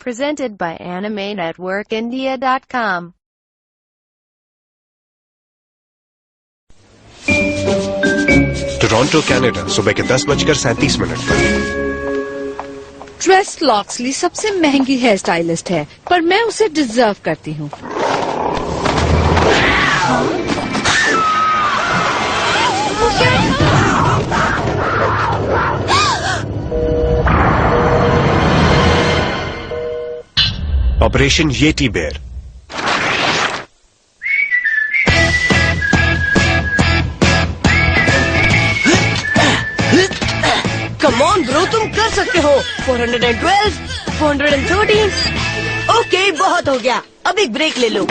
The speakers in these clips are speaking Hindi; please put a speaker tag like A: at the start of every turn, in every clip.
A: presented by AnimeNetworkIndia.com.
B: Toronto Canada सुबह के 10:37 पर।
C: ट्रेस लॉक्सली सबसे महंगी हेयर स्टाइलिस्ट है, पर मैं उसे डिजर्व करती हूँ।
B: Operation yeti bear.
D: Come on bro, तुम कर सकते हो। 412, 413। ओके, बहुत हो गया, अब एक ब्रेक ले लो।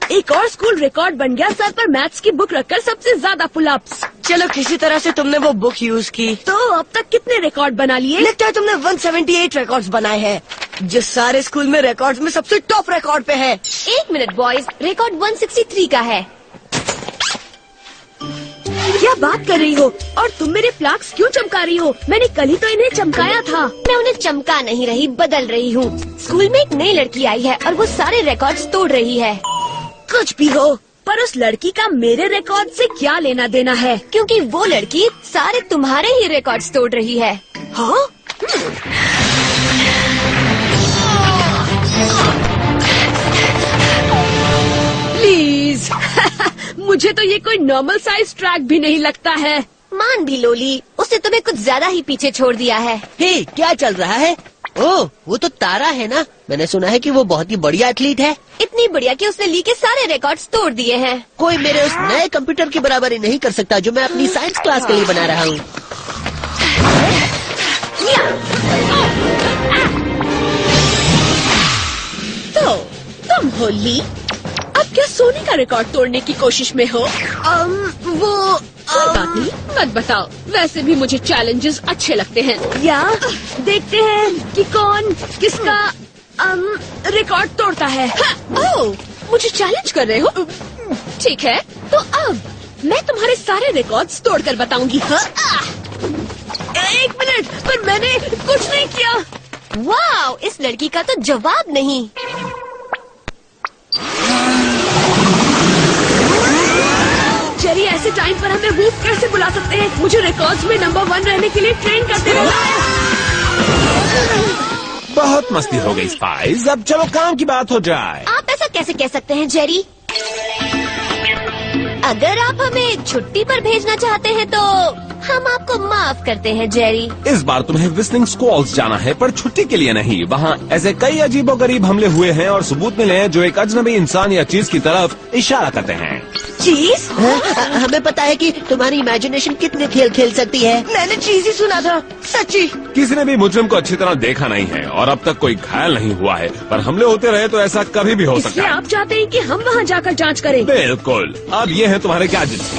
E: एक और स्कूल रिकॉर्ड बन गया। सर पर मैथ्स की बुक रखकर सबसे ज्यादा पुलअप्स।
D: चलो, किसी तरह से तुमने वो बुक यूज की।
E: तो अब तक कितने रिकॉर्ड बना लिए?
D: लगता है तुमने 178 रिकॉर्ड्स बनाए हैं, जो सारे स्कूल में रिकॉर्ड्स में सबसे टॉप रिकॉर्ड पे है।
E: 1 मिनट बॉयज, रिकॉर्ड 163 का है। क्या बात कर रही हो? और तुम मेरे फ्लाक्स क्यों चमका रही हो? मैंने कल ही तो इन्हें चमकाया था।
F: मैं उन्हें चमका नहीं रही, बदल रही हूँ। स्कूल में एक नई लड़की आई है और वो सारे रिकॉर्ड्स तोड़ रही है।
E: कुछ भी हो, पर उस लड़की का मेरे रिकॉर्ड से क्या लेना देना है?
F: क्योंकि वो लड़की सारे तुम्हारे ही रिकॉर्ड्स तोड़ रही है।
E: हाँ? प्लीज मुझे तो ये कोई नॉर्मल साइज ट्रैक भी नहीं लगता है।
F: मान भी लोली, उसने तुम्हें कुछ ज्यादा ही पीछे छोड़ दिया है।
D: हे, क्या चल रहा है? ओह, वो तो तारा है ना। मैंने सुना है कि वो बहुत ही बढ़िया एथलीट है।
F: इतनी बढ़िया कि उसने ली के सारे रिकॉर्ड्स तोड़ दिए हैं।
D: कोई मेरे उस नए कंप्यूटर की बराबरी नहीं कर सकता जो मैं अपनी साइंस क्लास के लिए बना रहा हूँ।
E: तो तुम हो ली, अब क्या सोनी का रिकॉर्ड तोड़ने की कोशिश में हो? कोई बात नहीं, मत बताओ। वैसे भी मुझे चैलेंजेस अच्छे लगते हैं। या देखते हैं कि कौन किसका रिकॉर्ड तोड़ता है। ओह, मुझे चैलेंज कर रहे हो? ठीक है, तो अब मैं तुम्हारे सारे रिकॉर्ड्स तोड़कर बताऊंगी। एक मिनट, पर मैंने कुछ नहीं किया।
F: वाह, इस लड़की का तो जवाब नहीं।
E: जेरी, ऐसे टाइम पर हमें वूफ कैसे बुला सकते हैं? मुझे रिकॉर्ड्स में नंबर 1 रहने के लिए ट्रेन करते रहना है।
G: बहुत मस्ती हो गई स्पाइस, अब चलो काम की बात हो जाए।
F: आप ऐसा कैसे कह सकते हैं जेरी? अगर आप हमें छुट्टी पर भेजना चाहते हैं तो हम आपको माफ करते हैं जेरी।
G: इस बार तुम्हें विस्लिंग स्क्वॉल्स जाना है, पर छुट्टी के लिए नहीं। वहाँ ऐसे कई अजीबोगरीब हमले हुए हैं और सबूत मिले हैं जो एक अजनबी इंसान या चीज की तरफ इशारा करते हैं।
D: चीज? हमें पता है कि तुम्हारी इमेजिनेशन कितने खेल खेल सकती है। मैंने चीज ही सुना था, सच्ची।
G: किसी ने भी मुजरिम को अच्छी तरह देखा नहीं है और अब तक कोई घायल नहीं हुआ है, पर हमले होते रहे तो ऐसा कभी भी हो सकता
E: इसलिए
G: है।
E: आप चाहते हैं कि हम वहाँ जाकर जांच करें?
G: बिल्कुल। अब ये है तुम्हारे gadgets.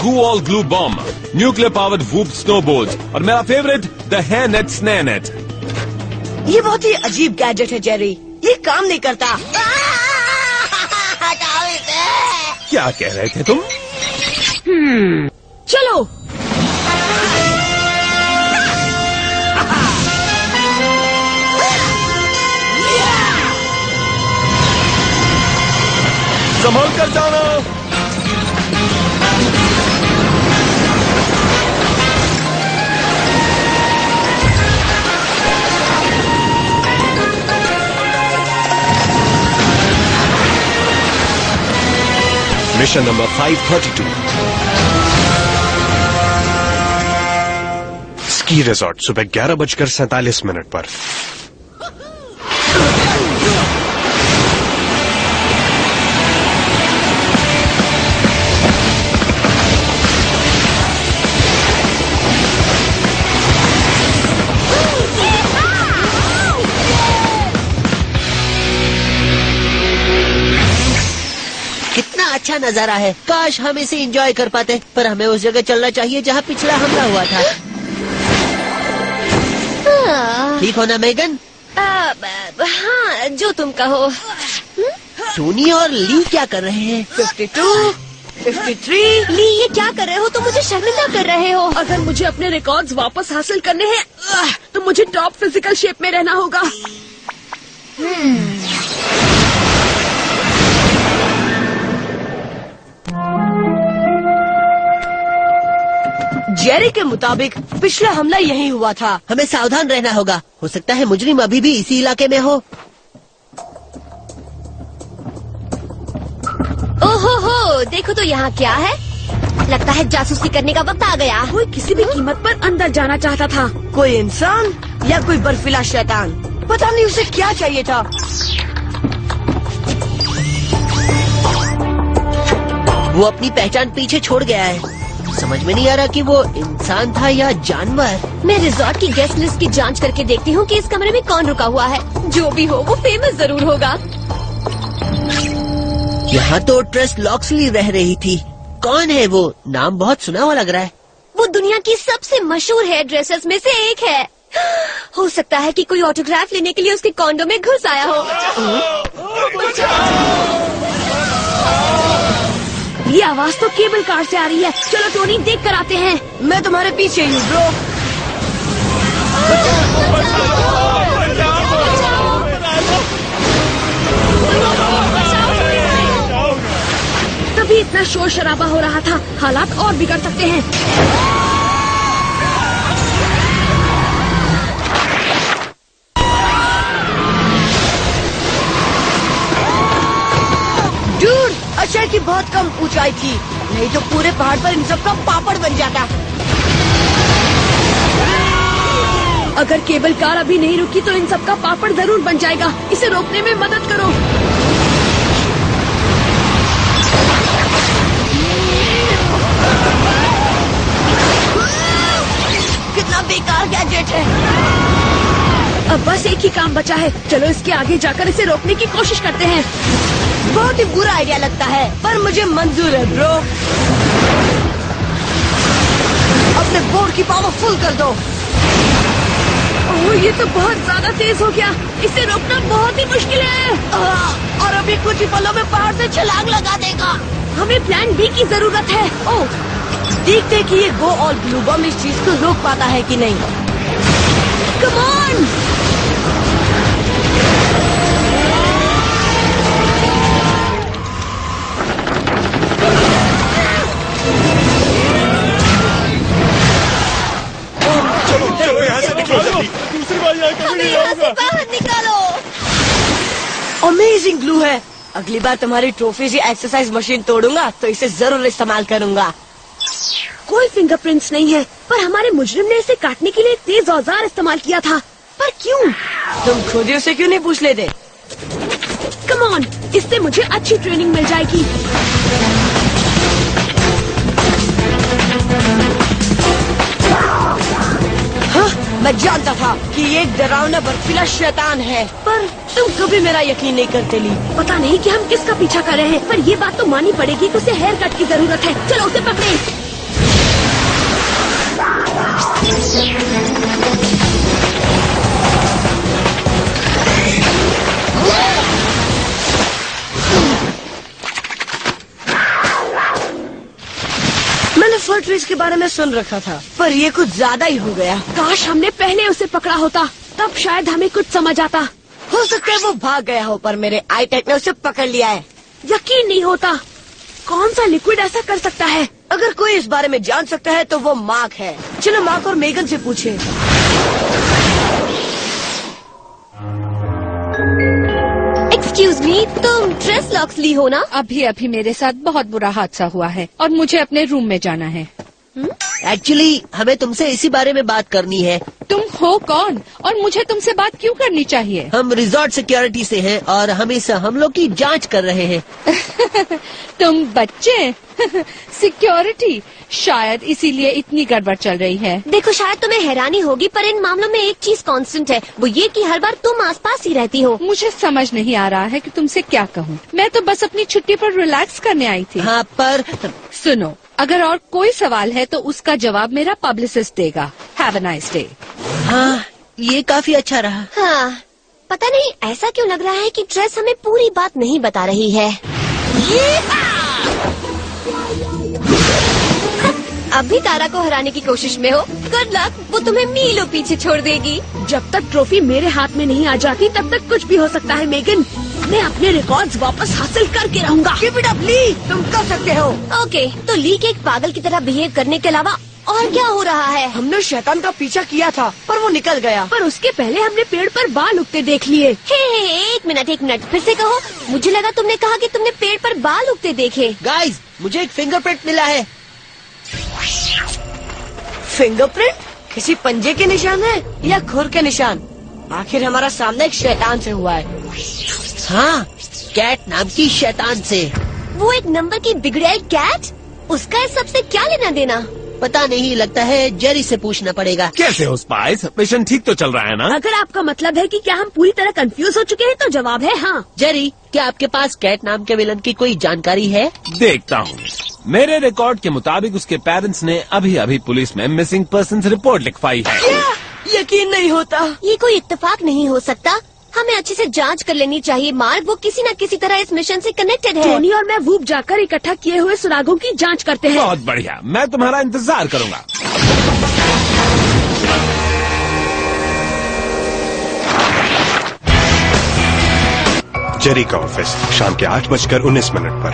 G: Guol glue bomb, nuclear powered whoop snowballs और मेरा favourite the hair net snare net.
D: ये बहुत ही अजीब गैजेट है जेरी, ये काम नहीं करता।
G: क्या कह रहे थे तुम?
E: चलो।
G: संभल कर जाना।
B: Mission number 532। स्की रिजॉर्ट सुबह 11:47 पर।
D: अच्छा नजारा है। काश हम इसे एंजॉय कर पाते, पर हमें उस जगह चलना चाहिए जहाँ पिछला हमला हुआ था। ठीक हो ना मेगन?
F: हाँ, जो तुम कहो।
D: टोनी और ली क्या कर रहे हैं?
E: 52,
D: 53।
F: ली, ये क्या कर रहे हो? तुम मुझे शर्मिंदा कर रहे हो।
E: अगर मुझे अपने रिकॉर्ड्स वापस हासिल करने हैं तो मुझे टॉप फिजिकल शेप में रहना होगा।
D: जेरी के मुताबिक पिछला हमला यही हुआ था।
A: हमें सावधान रहना होगा। हो सकता है मुजरिम अभी भी इसी इलाके में हो।
F: ओहो, देखो तो यहाँ क्या है। लगता है जासूसी करने का वक्त आ गया।
E: कोई किसी भी कीमत पर अंदर जाना चाहता था।
D: कोई इंसान या कोई बर्फीला शैतान, पता नहीं उसे क्या चाहिए था।
A: वो अपनी पहचान पीछे छोड़ गया है। समझ में नहीं आ रहा कि वो इंसान था या जानवर।
F: मैं रिजॉर्ट की गेस्ट लिस्ट की जांच करके देखती हूँ कि इस कमरे में कौन रुका हुआ है। जो भी हो वो फेमस जरूर होगा।
A: यहाँ तो ट्रेस लॉक्सली रह रही थी। कौन है वो? नाम बहुत सुना हुआ लग रहा है।
F: वो दुनिया की सबसे मशहूर हेयर ड्रेसर्स में से एक है। हो सकता है कि कोई ऑटोग्राफ लेने के लिए उसके कॉन्डो में घुस आया हो।
E: ये आवाज तो केबल कार से आ रही है। चलो टोनी, देख कर आते हैं।
D: मैं तुम्हारे पीछे ही हूँ ब्रो।
E: तभी इतना शोर शराबा हो रहा था। हालात और बिगड़ सकते हैं।
D: डूड, अक्षय की बहुत कम ऊंचाई थी, नहीं तो पूरे पहाड़ पर इन सब का पापड़ बन जाता।
E: अगर केबल कार अभी नहीं रुकी तो इन सब का पापड़ जरूर बन जाएगा। इसे रोकने में मदद करो।
D: कितना बेकार गैजेट है।
E: अब बस एक ही काम बचा है। चलो इसके आगे जाकर इसे रोकने की कोशिश करते हैं।
D: बहुत ही बुरा आइडिया लगता है, पर मुझे मंजूर है ब्रो। अपने बोर्ड की पावर फुल कर दो।
E: ओह, ये तो बहुत ज्यादा तेज हो गया। इसे रोकना बहुत ही मुश्किल है।
D: और अभी कुछ ही पलों में पहाड़ से छलांग लगा देगा।
E: हमें प्लान बी की जरूरत है। ओह,
D: देखते कि ये गो ऑल ब्लू बम इस चीज को रोक पाता है कि नहीं।
E: Come on.
F: हमें यहाँ से बाहर निकालो।
D: अमेजिंग ग्लू है। अगली बार तुम्हारी ट्रॉफी से एक्सरसाइज मशीन तोड़ूंगा तो इसे जरूर इस्तेमाल करूंगा।
E: कोई फिंगरप्रिंट्स नहीं है, पर हमारे मुजरिम ने इसे काटने के लिए एक तेज औजार इस्तेमाल किया था। पर क्यों?
D: तुम खुद ही उसे क्यों नहीं पूछ लेते?
E: कम ऑन, इससे मुझे अच्छी ट्रेनिंग मिल जाएगी।
D: हाँ, मैं जानता था कि ये एक डरावना बर्फीला शैतान है, पर तुम कभी मेरा यकीन नहीं करते ली।
E: पता नहीं कि हम किसका पीछा कर रहे हैं, पर ये बात तो माननी पड़ेगी कि उसे हेयर कट की जरूरत है। चलो उसे पकड़े।
D: मैंने फर ट्रीज के बारे में सुन रखा था, पर ये कुछ ज्यादा ही हो गया।
E: काश हमने पहले उसे पकड़ा होता, तब शायद हमें कुछ समझ आता।
D: हो सकता है वो भाग गया हो, पर मेरे आई टेक ने उसे पकड़ लिया है।
E: यकीन नहीं होता। कौन सा लिक्विड ऐसा कर सकता है?
D: अगर कोई इस बारे में जान सकता है तो वो मार्क है। चलो मार्क और मेगन से पूछे।
F: एक्सक्यूज मी, तुम ट्रेस लॉक्सली हो ना?
C: अभी अभी मेरे साथ बहुत बुरा हादसा हुआ है और मुझे अपने रूम में जाना है।
A: एक्चुअली हमें तुमसे इसी बारे में बात करनी है।
C: तुम हो कौन और मुझे तुमसे बात क्यों करनी चाहिए?
A: हम रिजॉर्ट सिक्योरिटी से हैं और हम इस हमलों की जांच कर रहे हैं।
C: तुम बच्चे सिक्योरिटी, शायद इसीलिए इतनी गड़बड़ चल रही है।
F: देखो, शायद तुम्हें हैरानी होगी, पर इन मामलों में एक चीज कांस्टेंट है, वो ये कि हर बार तुम आसपास ही रहती हो।
C: मुझे समझ नहीं आ रहा है कि तुमसे क्या कहूँ। मैं तो बस अपनी छुट्टी पर रिलैक्स करने आई थी।
A: हाँ, पर
C: सुनो, अगर और कोई सवाल है तो उसका जवाब मेरा पब्लिसिस्ट देगा। Have a nice day.
A: हाँ, ये काफी अच्छा रहा।
F: हाँ, पता नहीं ऐसा क्यों लग रहा है कि ट्रेस हमें पूरी बात नहीं बता रही है। अब भी तारा को हराने की कोशिश में हो। गुड लक, वो तुम्हें मीलों पीछे छोड़ देगी।
E: जब तक ट्रॉफी मेरे हाथ में नहीं आ जाती तब तक कुछ भी हो सकता है मेगन। मैं अपने रिकॉर्ड्स वापस हासिल करके रहूंगा।
D: कीप इट अप ली, तुम कर सकते हो।
F: ओके, तो ली के एक पागल की तरह बिहेव करने के अलावा और क्या हो रहा है?
D: हमने शैतान का पीछा किया था पर वो निकल गया।
E: पर उसके पहले हमने पेड़ पर बाल उगते देख लिए।
F: हे, एक मिनट, फिर से कहो। मुझे लगा तुमने कहा कि तुमने पेड़ पर बाल उगते देखे।
A: गाइस, मुझे एक फिंगरप्रिंट मिला है।
D: फिंगरप्रिंट? किसी पंजे के निशान है या खुर के निशान? आखिर हमारा सामना एक शैतान से हुआ है।
A: हाँ, कैट नाम की शैतान से।
F: वो एक नंबर की बिगड़ैल कैट? उसका इस सबसे क्या लेना देना?
A: पता नहीं, लगता है जेरी से पूछना पड़ेगा।
G: कैसे हो स्पाइस? मिशन ठीक तो चल रहा है ना?
E: अगर आपका मतलब है कि क्या हम पूरी तरह कंफ्यूज हो चुके हैं तो जवाब है हाँ।
A: जेरी, क्या आपके पास कैट नाम के विलन की कोई जानकारी है?
G: देखता हूँ। मेरे रिकॉर्ड के मुताबिक उसके पेरेंट्स ने अभी अभी पुलिस में मिसिंग पर्सन रिपोर्ट लिखवाई है।
D: यकीन नहीं होता।
F: ये कोई इत्तेफाक नहीं हो सकता। हमें अच्छे से जांच कर लेनी चाहिए। मार्ग, वो किसी न किसी तरह इस मिशन से कनेक्टेड है।
E: टोनी और मैं वूप जाकर इकट्ठा किए हुए सुरागों की जांच करते हैं।
G: बहुत बढ़िया, मैं तुम्हारा इंतजार करूंगा।
B: जेरी का ऑफिस शाम के 8:19 पर।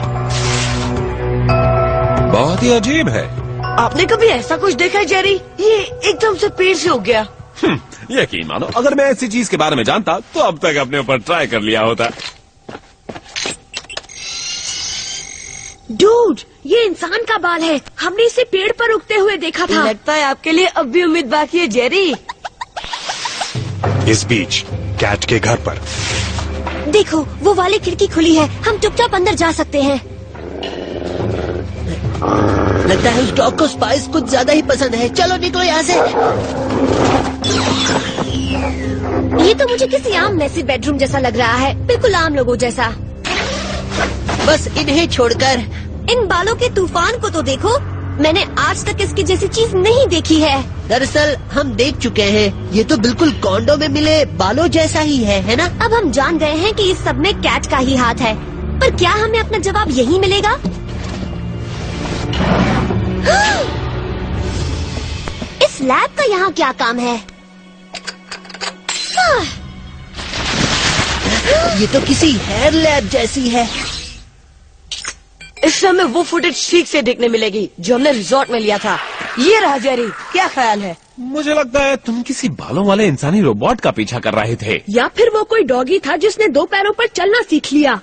G: बहुत ही अजीब है।
D: आपने कभी ऐसा कुछ देखा है जेरी? ये एकदम से पेड़ से उग गया।
G: यकीन मानो, अगर मैं ऐसी चीज के बारे में जानता तो अब तक अपने ऊपर ट्राई कर लिया होता।
E: डूड, ये इंसान का बाल है। हमने इसे पेड़ पर उगते हुए देखा था।
D: लगता है आपके लिए अब भी उम्मीद बाकी है जेरी।
B: इस बीच कैट के घर पर
F: देखो, वो वाली खिड़की खुली है। हम चुपचाप अंदर जा सकते हैं।
A: लगता है उस डॉग को स्पाइस कुछ ज्यादा ही पसंद है। चलो निकलो यहाँ से।
F: ये तो मुझे किसी आम मैसी बेडरूम जैसा लग रहा है, बिल्कुल आम लोगों जैसा।
A: बस इन्हें छोड़कर।
F: इन बालों के तूफान को तो देखो, मैंने आज तक इसकी जैसी चीज नहीं देखी है।
A: दरअसल हम देख चुके हैं, ये तो बिल्कुल कॉन्डो में मिले बालों जैसा ही है ना?
F: अब हम जान गए हैं कि इस सब में कैट का ही हाथ है, पर क्या हमें अपना जवाब यही मिलेगा? इस लैब का यहाँ क्या काम है?
A: ये तो किसी हेयर लैब जैसी है।
D: इससे हमें वो फुटेज ठीक से देखने मिलेगी जो हमने रिजॉर्ट में लिया था। ये रहा जेरी, क्या ख्याल है?
G: मुझे लगता है तुम किसी बालों वाले इंसानी रोबोट का पीछा कर रहे थे।
E: या फिर वो कोई डॉगी था जिसने 2 पैरों पर चलना सीख लिया।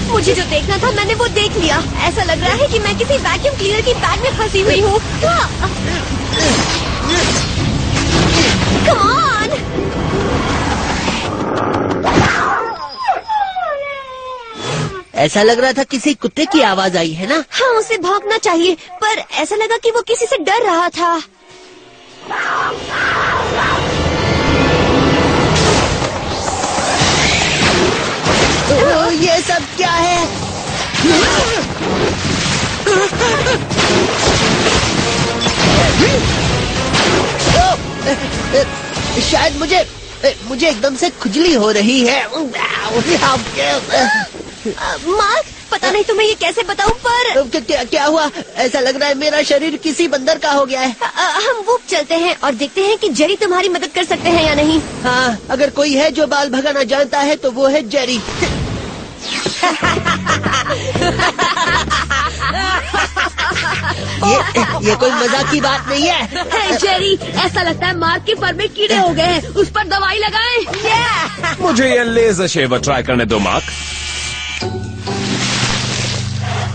F: मुझे जो देखना था मैंने वो देख लिया। ऐसा लग रहा है कि मैं किसी वैक्यूम क्लीनर की बैग में फंसी हुई हूँ। Come on!
A: ऐसा लग रहा था किसी कुत्ते की आवाज आई है ना?
F: हाँ, उसे भौंकना चाहिए, पर ऐसा लगा कि वो किसी से डर रहा था।
A: ये सब क्या है? शायद मुझे एकदम से खुजली हो रही है।
F: मार्क, पता नहीं तुम्हें ये कैसे बताऊं, पर
A: क्या हुआ? ऐसा लग रहा है मेरा शरीर किसी बंदर का हो गया है।
F: हम वो चलते हैं और देखते हैं कि जेरी तुम्हारी मदद कर सकते हैं या नहीं।
A: हाँ, अगर कोई है जो बाल भगाना जानता है तो वो है जेरी। ये कोई मजाक की बात नहीं है।
E: हे जेरी, ऐसा लगता है मार्क के फर में कीड़े हो गए हैं। उस पर दवाई लगाएं।
G: मुझे ये लेजर शेवर ट्राई करने दो मार्क।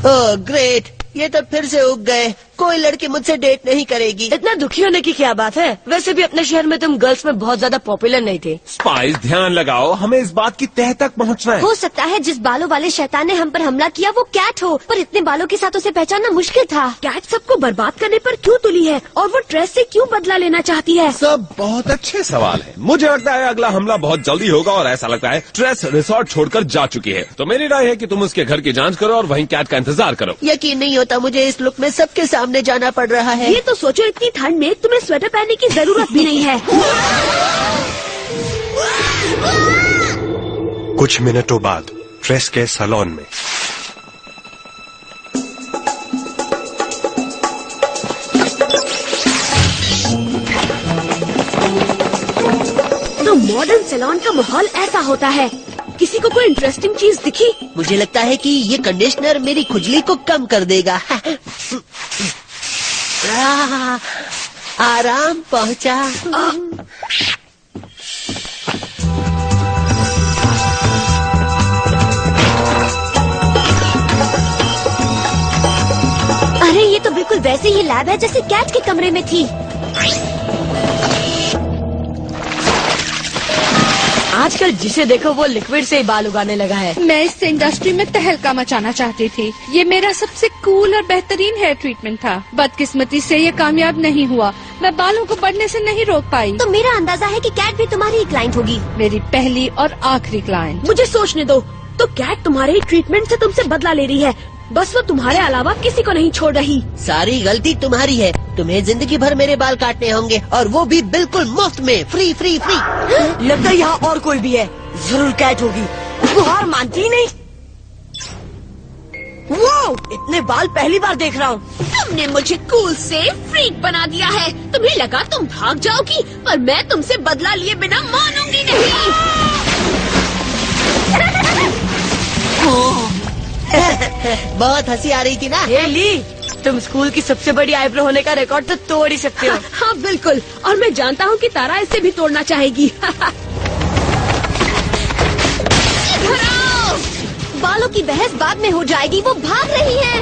A: ओह ग्रेट, ये तो फिर से उग गए। कोई लड़की मुझसे डेट नहीं करेगी।
D: इतना दुखी होने की क्या बात है? वैसे भी अपने शहर में तुम गर्ल्स में बहुत ज्यादा पॉपुलर नहीं थे।
G: स्पाइस, ध्यान लगाओ, हमें इस बात की तह तक पहुंचना है।
F: हो सकता है जिस बालों वाले शैतान ने हम पर हमला किया वो कैट हो, पर इतने बालों के साथ उसे पहचानना मुश्किल था।
E: कैट सबको बर्बाद करने पर क्यों तुली है और वो ट्रेस से क्यों बदला लेना चाहती है?
G: सब बहुत अच्छे सवाल है। मुझे लगता है अगला हमला बहुत जल्दी होगा और ऐसा लगता है ट्रेस रिसोर्ट छोड़कर जा चुकी है। तो मेरी राय है कि तुम उसके घर की जांच करो और वहीं कैट का इंतजार करो।
A: यकीन नहीं होता, मुझे इस लुक में सबके सामने जाना पड़ रहा है।
E: ये तो सोचो, इतनी ठंड में तुम्हें स्वेटर पहनने की जरूरत भी नहीं है।
B: कुछ मिनटों बाद ट्रेस के सैलून में
E: तो मॉडर्न सैलून का माहौल ऐसा होता है। किसी को कोई इंटरेस्टिंग चीज दिखी?
A: मुझे लगता है कि ये कंडीशनर मेरी खुजली को कम कर देगा। आराम पहुंचा।
F: अरे ये तो बिल्कुल वैसे ही लैब है जैसे कैट के कमरे में थी।
D: आजकल जिसे देखो वो लिक्विड से ही बाल उगाने लगा है।
C: मैं इस इंडस्ट्री में तहलका मचाना चाहती थी। ये मेरा सबसे कूल और बेहतरीन हेयर ट्रीटमेंट था। बदकिस्मती से ये कामयाब नहीं हुआ। मैं बालों को बढ़ने से नहीं रोक पाई।
F: तो मेरा अंदाजा है कि कैट भी तुम्हारी क्लाइंट होगी।
C: मेरी पहली और आखिरी क्लाइंट।
E: मुझे सोचने दो। तो कैट तुम्हारे ट्रीटमेंट से तुमसे बदला ले रही है। बस वो तुम्हारे अलावा किसी को नहीं छोड़ रही।
A: सारी गलती तुम्हारी है। तुम्हें जिंदगी भर मेरे बाल काटने होंगे और वो भी बिल्कुल मुफ्त में। Free free free.
D: लगता है यहाँ और कोई भी है। जरूर कैट होगी। वो हार मानती ही नहीं। वो इतने बाल पहली बार देख रहा हूँ।
E: तुमने मुझे कूल से फ्रीक बना दिया है। तुम्हें लगा तुम भाग जाओगी, पर मैं तुमसे बदला लिए बिना मानूंगी नहीं।
A: बहुत हंसी आ रही थी ना।
D: हे ली, तुम स्कूल की सबसे बड़ी आईब्रो होने का रिकॉर्ड तो तोड़ ही सकते हो।
E: हाँ बिल्कुल, और मैं जानता हूँ कि तारा इसे भी तोड़ना चाहेगी। इधर आओ।
F: बालों की बहस बाद में हो जाएगी। वो भाग रही है।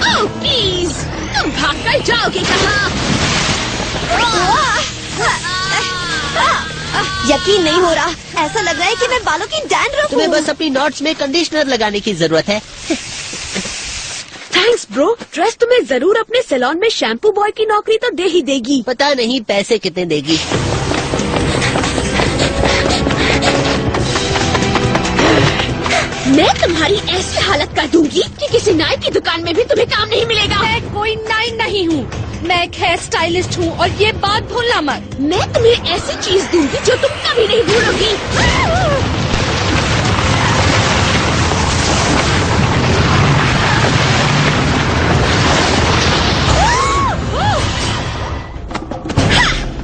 E: ओह प्लीज, तुम भाग कर जाओगे कहाँ?
F: यकीन नहीं हो रहा। ऐसा लग रहा है कि मैं बालों की डैंड्रफ
A: तुम्हें
F: हूँ।
A: बस अपनी नॉट्स में कंडीशनर लगाने की जरूरत है।
E: Thanks bro. ड्रेस तुम्हें जरूर अपने सैलून में शैम्पू बॉय की नौकरी तो दे ही देगी।
A: पता नहीं पैसे कितने देगी।
E: मैं तुम्हारी ऐसी हालत कर दूंगी कि किसी नाई की दुकान में भी तुम्हें काम नहीं मिलेगा।
C: मैं कोई नाई नहीं हूँ। मैं एक हेयर स्टाइलिस्ट हूँ और ये बात भूलना मत।
E: मैं तुम्हें ऐसी चीज दूंगी जो तुम कभी नहीं भूलोगी।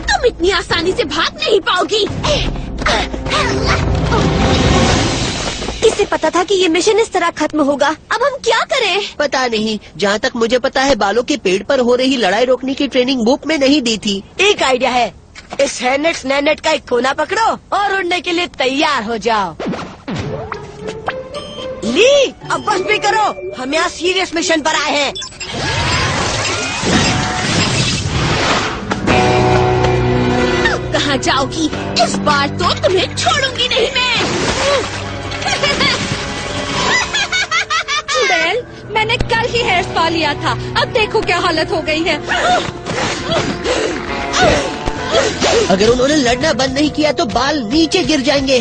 E: तुम इतनी आसानी से भाग नहीं पाओगी।
F: किसे पता था कि ये मिशन इस तरह खत्म होगा। अब हम क्या करें?
A: पता नहीं। जहाँ तक मुझे पता है बालों के पेड़ पर हो रही लड़ाई रोकने की ट्रेनिंग बुक में नहीं दी थी।
D: एक आइडिया है। इस हेयरनेट स्नैनेट का एक कोना पकड़ो और उड़ने के लिए तैयार हो जाओ। ली, अब बस भी करो। हम यहाँ सीरियस मिशन पर आए हैं।
E: अब कहाँ जाओगी? इस बार तो तुम्हें छोड़ूंगी नहीं मैं।
C: चुड़ैल, मैंने कल ही हेयर स्पा लिया था। अब देखो क्या हालत हो गई है।
A: अगर उन्होंने लड़ना बंद नहीं किया तो बाल नीचे गिर जाएंगे।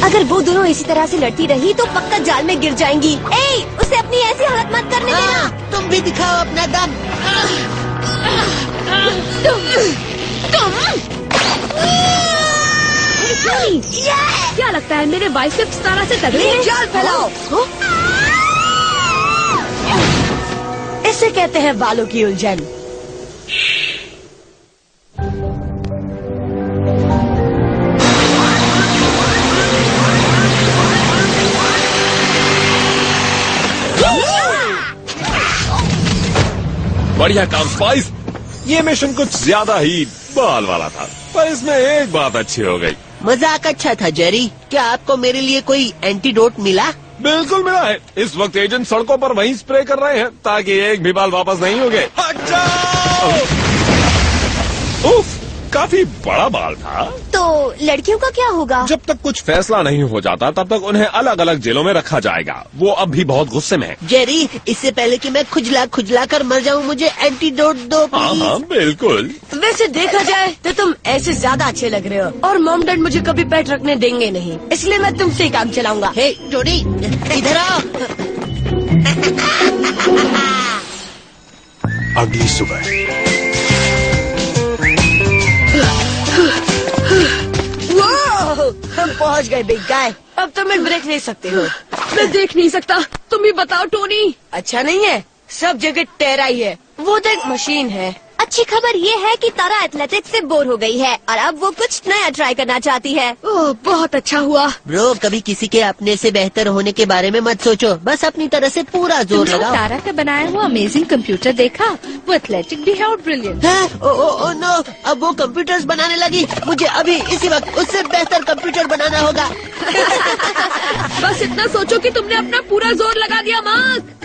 F: अगर वो दोनों इसी तरह से लड़ती रही तो पक्का जाल में गिर जाएंगी। ए, उसे अपनी ऐसी हालत मत करने देना।
A: तुम भी दिखाओ अपना दम।
E: क्या लगता है मेरे बाइसेप्स तारा से तगड़े हैं?
D: जाल फैलाओ। इसे कहते हैं बालों की उलझन।
G: बढ़िया काम स्पाइस। ये मिशन कुछ ज्यादा ही बाल वाला था, पर इसमें एक बात अच्छी हो गई।
A: मजाक अच्छा था जेरी। क्या आपको मेरे लिए कोई एंटीडोट मिला?
G: बिल्कुल मिला है। इस वक्त एजेंट सड़कों पर वहीं स्प्रे कर रहे हैं ताकि एक भी बाल वापस नहीं हो गए। हट जाओ! उफ, काफी बड़ा बाल था।
F: तो लड़कियों का क्या होगा?
G: जब तक कुछ फैसला नहीं हो जाता तब तक उन्हें अलग अलग जेलों में रखा जाएगा। वो अब भी बहुत गुस्से में है।
A: जेरी, इससे पहले कि मैं खुजला खुजला कर मर जाऊं, मुझे एंटीडोट दो
G: हाँ
A: प्लीज।
G: हाँ बिल्कुल।
D: वैसे देखा जाए तो तुम ऐसे ज्यादा अच्छे लग रहे हो और मॉम डैड मुझे कभी पेट रखने देंगे नहीं, इसलिए मैं तुमसे ही काम चलाऊंगा।
A: हे जोड़ी, इधर आओ।
B: अगली सुबह
D: पहुंच गए बिग गाय। अब तुम एक ब्रेक ले सकते हो।
E: मैं देख नहीं सकता, तुम ही बताओ टोनी।
D: अच्छा नहीं है, सब जगह टेरा ही है। वो तो एक मशीन है।
F: अच्छी खबर ये है कि तारा एथलेटिक्स से बोर हो गई है और अब वो कुछ नया ट्राई करना चाहती है।
E: ओह, बहुत अच्छा हुआ।
A: ब्रो, कभी किसी के अपने से बेहतर होने के बारे में मत सोचो, बस अपनी तरह से पूरा जोर
C: तुमने
A: लगाओ।
C: तारा का बनाया हुआ अमेजिंग कंप्यूटर देखा? वो एथलेटिक भी है और ब्रिलियंट।
A: हैं? ओ नो, अब वो कंप्यूटर्स बनाने लगी। मुझे अभी इसी वक्त उससे बेहतर कंप्यूटर बनाना होगा।
E: बस इतना सोचो कि तुमने अपना पूरा जोर लगा दिया, मार्क।